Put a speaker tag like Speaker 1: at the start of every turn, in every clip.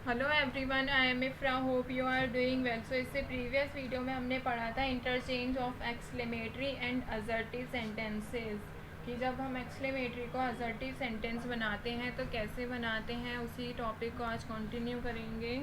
Speaker 1: Hello everyone, I am Ifra, hope you are doing well. So इससे previous video में हमने पढ़ा था interchange of exclamatory and assertive sentences, कि जब हम एक्सक्लेमेटरी को असर्टिव सेंटेंस बनाते हैं तो कैसे बनाते हैं। उसी टॉपिक को आज कंटिन्यू करेंगे।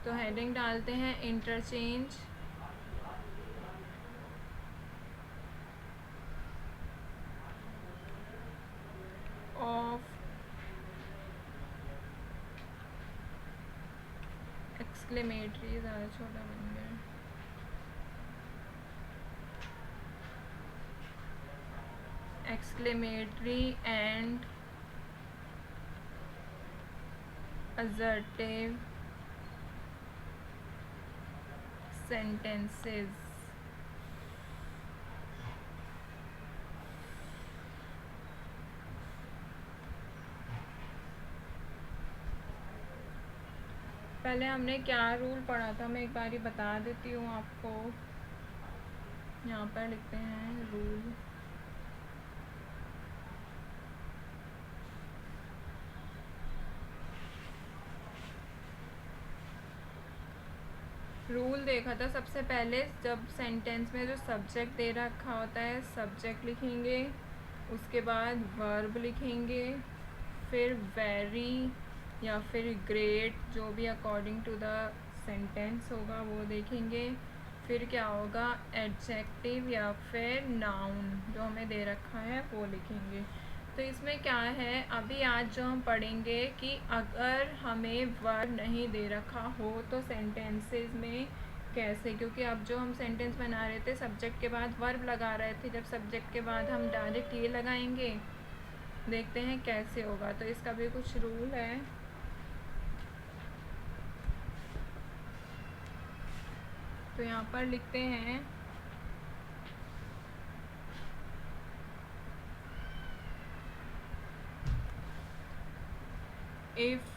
Speaker 1: तो हेडिंग डालते हैं इंटरचेंज ऑफ एक्सक्लेमेटरी, ज़्यादा छोटा बन गया, एक्सक्लेमेटरी एंड assertive sentences। पहले हमने क्या रूल पढ़ा था, मैं एक बार बता देती हूँ आपको। यहाँ पर लिखते हैं रूल। रूल देखा था सबसे पहले, जब सेंटेंस में जो सब्जेक्ट दे रखा होता है सब्जेक्ट लिखेंगे, उसके बाद वर्ब लिखेंगे, फिर वेरी या फिर ग्रेट, जो भी अकॉर्डिंग टू द सेंटेंस होगा वो देखेंगे। फिर क्या होगा, एडजेक्टिव या फिर नाउन जो हमें दे रखा है वो लिखेंगे। तो इसमें क्या है, अभी आज जो हम पढ़ेंगे कि अगर हमें वर्ब नहीं दे रखा हो तो सेंटेंसेस में कैसे, क्योंकि अब जो हम सेंटेंस बना रहे थे सब्जेक्ट के बाद वर्ब लगा रहे थे, जब सब्जेक्ट के बाद हम डायरेक्ट ये लगाएंगे, देखते हैं कैसे होगा। तो इसका भी कुछ रूल है। तो यहाँ पर लिखते हैं if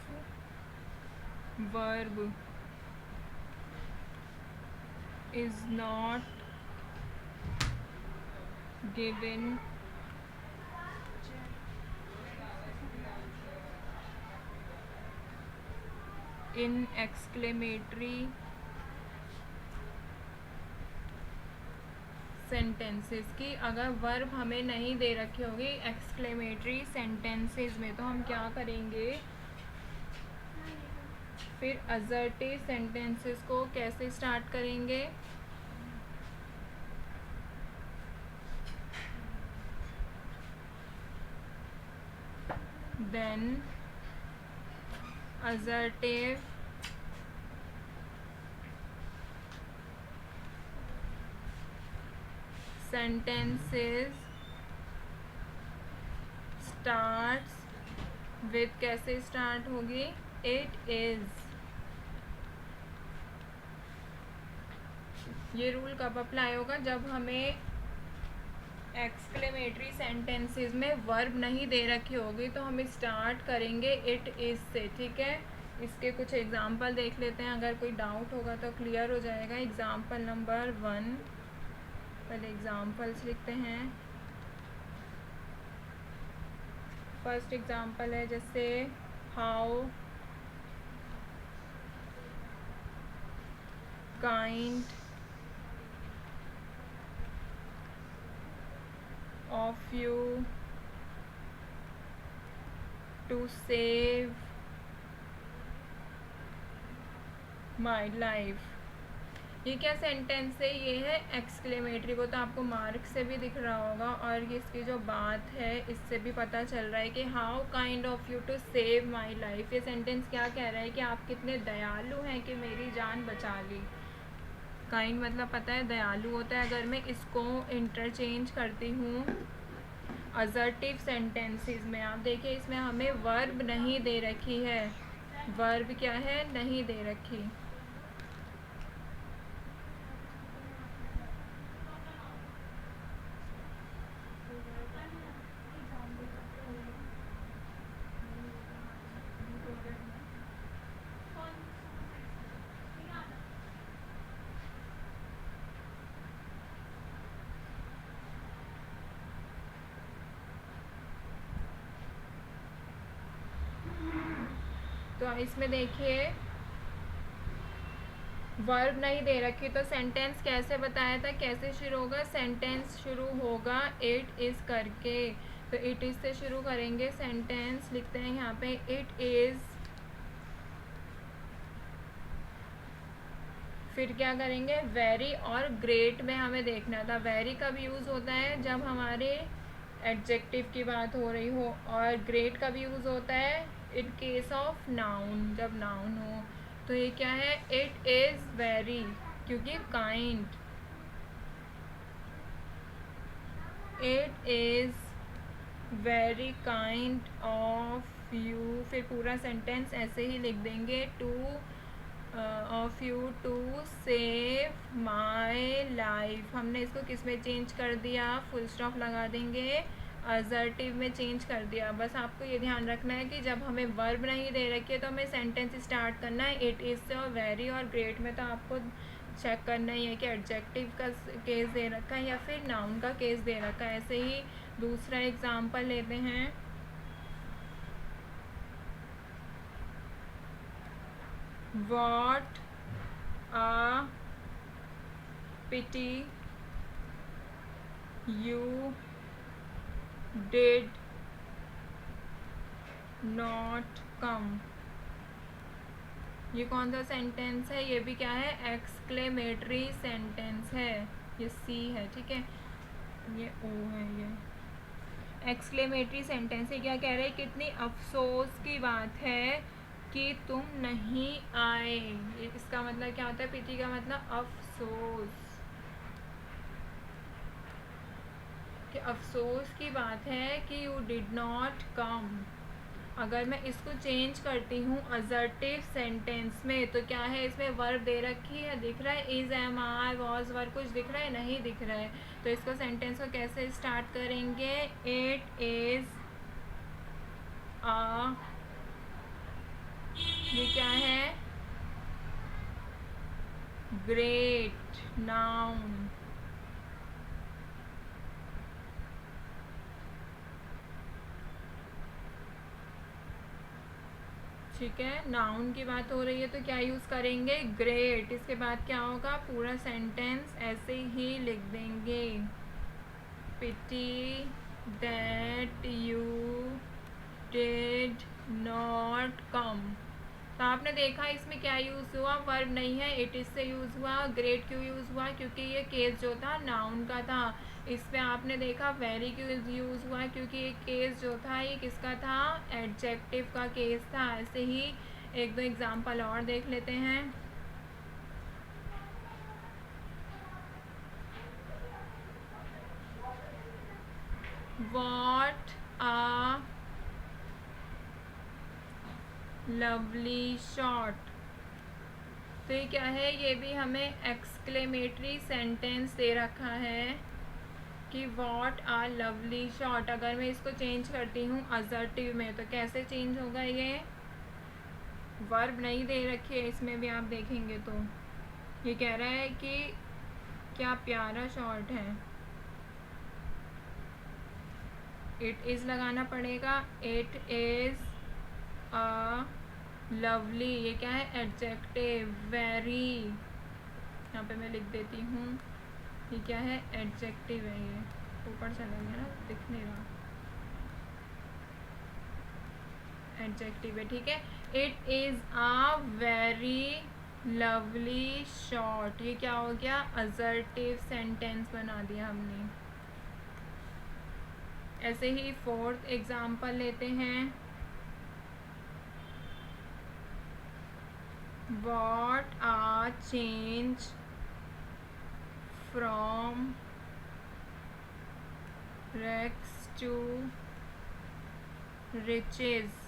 Speaker 1: verb is not given in exclamatory sentences, की अगर वर्ब हमें नहीं दे रखी होगी एक्सक्लेमेटरी सेंटेंसेस में तो हम क्या करेंगे, फिर असर्टिव सेंटेंसेस को कैसे स्टार्ट करेंगे। Then assertive sentences starts with, कैसे स्टार्ट होगी, इट इज़। ये रूल कब अप्लाई होगा, जब हमें एक्सक्लेमेटरी सेंटेंसेस में वर्ब नहीं दे रखी होगी तो हम स्टार्ट करेंगे इट इज़ से। ठीक है, इसके कुछ एग्जाम्पल देख लेते हैं, अगर कोई डाउट होगा तो क्लियर हो जाएगा। एग्जाम्पल नंबर 1, पहले एग्जाम्पल्स लिखते हैं। फर्स्ट एग्जाम्पल है जैसे how kind of you to save my life. ये क्या सेंटेंस है, ये है एक्सक्लेमेटरी। वो तो आपको मार्क से भी दिख रहा होगा, और इसकी जो बात है इससे भी पता चल रहा है कि how kind of you to save my life. ये सेंटेंस क्या कह रहा है कि आप कितने दयालु हैं कि मेरी जान बचा ली। काइंड मतलब पता है दयालु होता है। अगर मैं इसको इंटरचेंज करती हूँ असर्टिव सेंटेंसेस में, आप देखिए इसमें हमें वर्ब नहीं दे रखी है। वर्ब क्या है, नहीं दे रखी। तो इसमें देखिए वर्ब नहीं दे रखी, तो सेंटेंस कैसे बताया था, कैसे शुरू होगा, सेंटेंस शुरू होगा इट इज़ करके। तो इट इज़ से शुरू करेंगे सेंटेंस, लिखते हैं यहाँ पे इट इज़, फिर क्या करेंगे वेरी और ग्रेट में हमें देखना था। वेरी कब यूज़ होता है, जब हमारे एडजेक्टिव की बात हो रही हो, और ग्रेट कब यूज़ होता है इन केस ऑफ नाउन, जब नाउन हो। तो ये क्या है, इट इज़ वेरी, क्योंकि kind, it is very kind of you. फिर पूरा सेंटेंस ऐसे ही लिख देंगे, to of you to save my life. हमने इसको किस में चेंज कर दिया, फुल स्टॉप लगा देंगे, असर्टिव में चेंज कर दिया। बस आपको ये ध्यान रखना है कि जब हमें वर्ब नहीं दे रखी है तो हमें सेंटेंस स्टार्ट करना है इट इज़ से, और वेरी और ग्रेट में तो आपको चेक करना ही है कि एडजेक्टिव का केस दे रखा है या फिर नाउन का केस दे रखा है। ऐसे ही दूसरा एग्जाम्पल लेते हैं, What a pity you did not come। ये कौन सा सेंटेंस है, ये भी क्या है एक्सक्लेमेटरी सेंटेंस है, ये सी है, ठीक है, ये ओ है, ये एक्सक्लेमेटरी सेंटेंस है। क्या कह रहे हैं, कितनी अफसोस की बात है कि तुम नहीं आए। इसका मतलब क्या होता है, पिटी का मतलब अफसोस, कि अफसोस की बात है कि यू डिड नॉट कम। अगर मैं इसको चेंज करती हूँ असर्टिव सेंटेंस में, तो क्या है, इसमें वर्ब दे रखी है, दिख रहा है इज, एम, आर, वॉज, वर, कुछ दिख रहा है, नहीं दिख रहा है। तो इसको सेंटेंस को कैसे स्टार्ट करेंगे, इट इज आ, ये क्या है, ग्रेट नाउन, ठीक है, नाउन की बात हो रही है तो क्या यूज़ करेंगे, ग्रेट। इसके बाद क्या होगा, पूरा सेंटेंस ऐसे ही लिख देंगे, pity that you did not come. तो आपने देखा इसमें क्या यूज़ हुआ, वर्ब नहीं है, इट इज़ से यूज़ हुआ। ग्रेट क्यों यूज़ हुआ, क्योंकि ये केस जो था नाउन का था। इस पे आपने देखा वेरी क्यों यूज़ हुआ, क्योंकि ये केस जो था ये किसका था, एडजेक्टिव का केस था। ऐसे ही एक दो एग्जांपल और देख लेते हैं। What a lovely shot। तो ये क्या है, ये भी हमें एक्सक्लेमेटरी सेंटेंस दे रखा है कि व्हाट आ लवली शॉट। अगर मैं इसको चेंज करती हूँ असर्टिव में तो कैसे चेंज होगा, ये वर्ब नहीं दे रखी है इसमें भी, आप देखेंगे तो ये कह रहा है कि क्या प्यारा शॉट है, इट इज़ लगाना पड़ेगा, इट इज़ अ लवली, ये क्या है एडजेक्टिव, वेरी, यहाँ पे मैं लिख देती हूँ, ये क्या है एडजेक्टिव है, ये ऊपर चला गया ना, दिख नहीं रहा, एडजेक्टिव है, ठीक है। It is a very lovely shot, ये क्या हो गया, असर्टिव सेंटेंस बना दिया हमने। ऐसे ही फोर्थ एग्जाम्पल लेते हैं, What a change from rags to riches।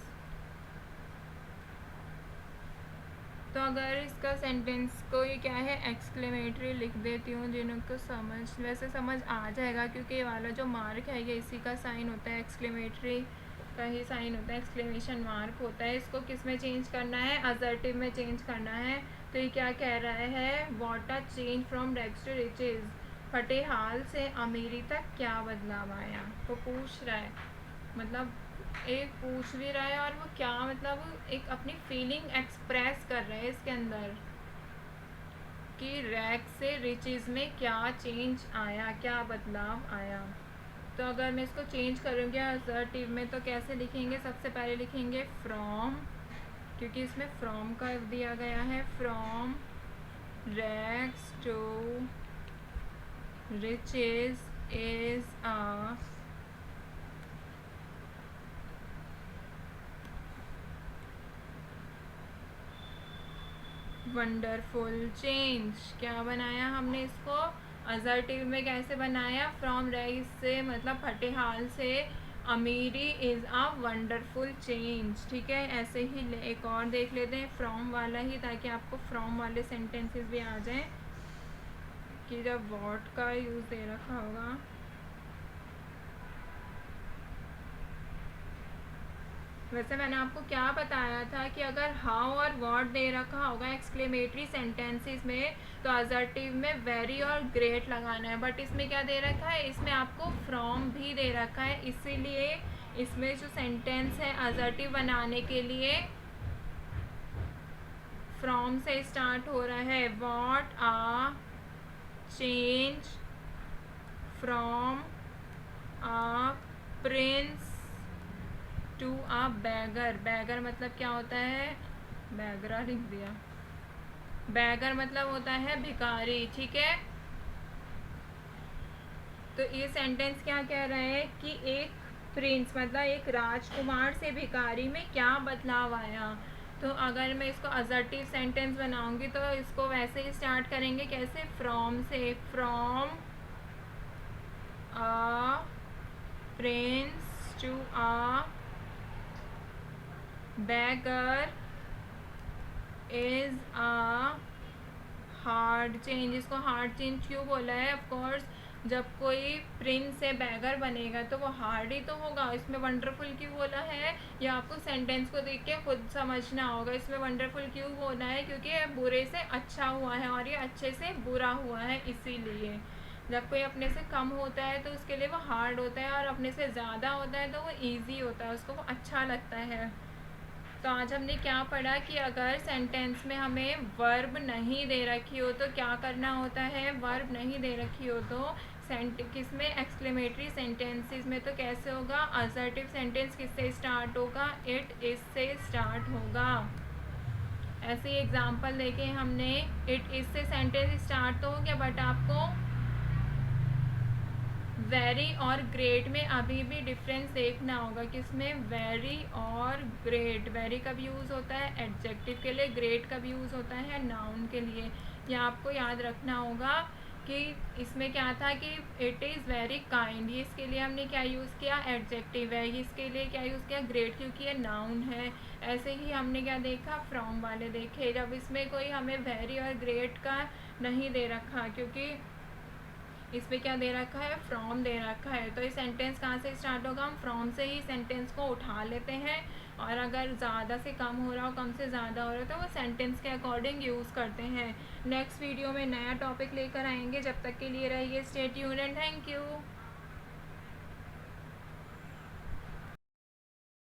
Speaker 1: तो अगर इसका सेंटेंस को ये क्या है एक्सक्लेमेटरी लिख देती हूँ, जिनको वैसे समझ आ जाएगा क्योंकि ये वाला जो मार्क है ये इसी का साइन होता है, एक्सक्लेमेटरी का ही साइन होता है, एक्सक्लेमेशन मार्क होता है। इसको किस में चेंज करना है, असर्टिव में चेंज करना है। तो ये क्या कह रहा है, what a change from rags to riches, फटे हाल से अमीरी तक क्या बदलाव आया, वो पूछ रहा है। मतलब एक पूछ भी रहा है और वो क्या मतलब एक अपनी फीलिंग एक्सप्रेस कर रहा है इसके अंदर कि रैग से रिचेज में क्या चेंज आया, क्या बदलाव आया। तो अगर मैं इसको चेंज करूँगी असर्टिव में तो कैसे लिखेंगे, सबसे पहले लिखेंगे फ्रॉम, क्योंकि इसमें फ्रॉम का दिया गया है, from rags to riches is a wonderful change. क्या बनाया हमने इसको, असर्टिव में कैसे बनाया, फ्रॉम रैग्स से मतलब फटे हाल से अमीरी इज़ अ वंडरफुल चेंज। ठीक है, ऐसे ही एक और देख लेते हैं फ्रॉम वाला ही, ताकि आपको फ्रॉम वाले सेंटेंसेस भी आ जाएं कि जब वॉट का यूज़ दे रखा होगा। वैसे मैंने आपको क्या बताया था कि अगर हाउ और व्हाट दे रखा होगा एक्सक्लेमेटरी सेंटेंसेस में तो असर्टिव में वेरी और ग्रेट लगाना है, बट इसमें क्या दे रखा है, इसमें आपको फ्रॉम भी दे रखा है, इसीलिए इसमें जो सेंटेंस है असर्टिव बनाने के लिए फ्रॉम से स्टार्ट हो रहा है। What a change from a prince to a beggar. Beggar मतलब क्या होता है, बैगरा लिख दिया, बैगर मतलब होता है भिखारी। ठीक है, तो ये सेंटेंस क्या कह रहा है कि एक प्रिंस मतलब एक राजकुमार से भिखारी में क्या बदलाव आया। तो अगर मैं इसको असर्टिव सेंटेंस बनाऊंगी तो इसको वैसे ही स्टार्ट करेंगे, कैसे, फ्रॉम से, from a prince to a beggar is a hard change. इसको हार्ड चेंज क्यों बोला है, ऑफ कोर्स जब कोई प्रिंस से बैगर बनेगा तो वो हार्ड ही तो होगा। इसमें वंडरफुल क्यों बोला है, या आपको सेंटेंस को देख के खुद समझना होगा। इसमें वंडरफुल क्यों बोला है, क्योंकि बुरे से अच्छा हुआ है और ये अच्छे से बुरा हुआ है, इसीलिए। जब कोई अपने से कम होता है तो उसके लिए वो हार्ड होता है, और अपने से ज़्यादा होता है तो वो ईजी होता है, उसको वो अच्छा लगता है। तो आज हमने क्या पढ़ा कि अगर सेंटेंस में हमें वर्ब नहीं दे रखी हो तो क्या करना होता है, वर्ब नहीं दे रखी हो तो किसमें, एक्सक्लेमेटरी सेंटेंसेस में तो कैसे होगा, असर्टिव सेंटेंस किससे स्टार्ट होगा, इट इज से स्टार्ट होगा। ऐसे ही एग्जांपल देखे हमने, इट इज से सेंटेंस स्टार्ट तो हो गया, बट आपको वेरी और ग्रेट में अभी भी डिफरेंस देखना होगा। किसमें, वेरी और ग्रेट। वेरी कब यूज़ होता है, एडजेक्टिव के लिए, ग्रेट कब यूज़ होता है, नाउन के लिए। यह आपको याद रखना होगा कि इसमें क्या था कि इट इज़ वेरी काइंड, ये इसके लिए हमने क्या यूज़ किया, एडजेक्टिव है। इसके लिए क्या यूज़ किया, ग्रेट, क्योंकि ये नाउन है। ऐसे ही हमने क्या देखा, फ्रॉम वाले देखे, जब इसमें कोई हमें वेरी और ग्रेट का नहीं दे रखा, क्योंकि इसमें क्या दे रखा है, फ्रॉम दे रखा है। तो ये सेंटेंस कहाँ से स्टार्ट होगा, हम फ्रॉम से ही सेंटेंस को उठा लेते हैं, और अगर ज़्यादा से कम हो रहा हो, कम से ज़्यादा हो रहा हो तो वो सेंटेंस के अकॉर्डिंग यूज़ करते हैं। नेक्स्ट वीडियो में नया टॉपिक लेकर आएंगे, जब तक के लिए रहिए stay tuned and thank you.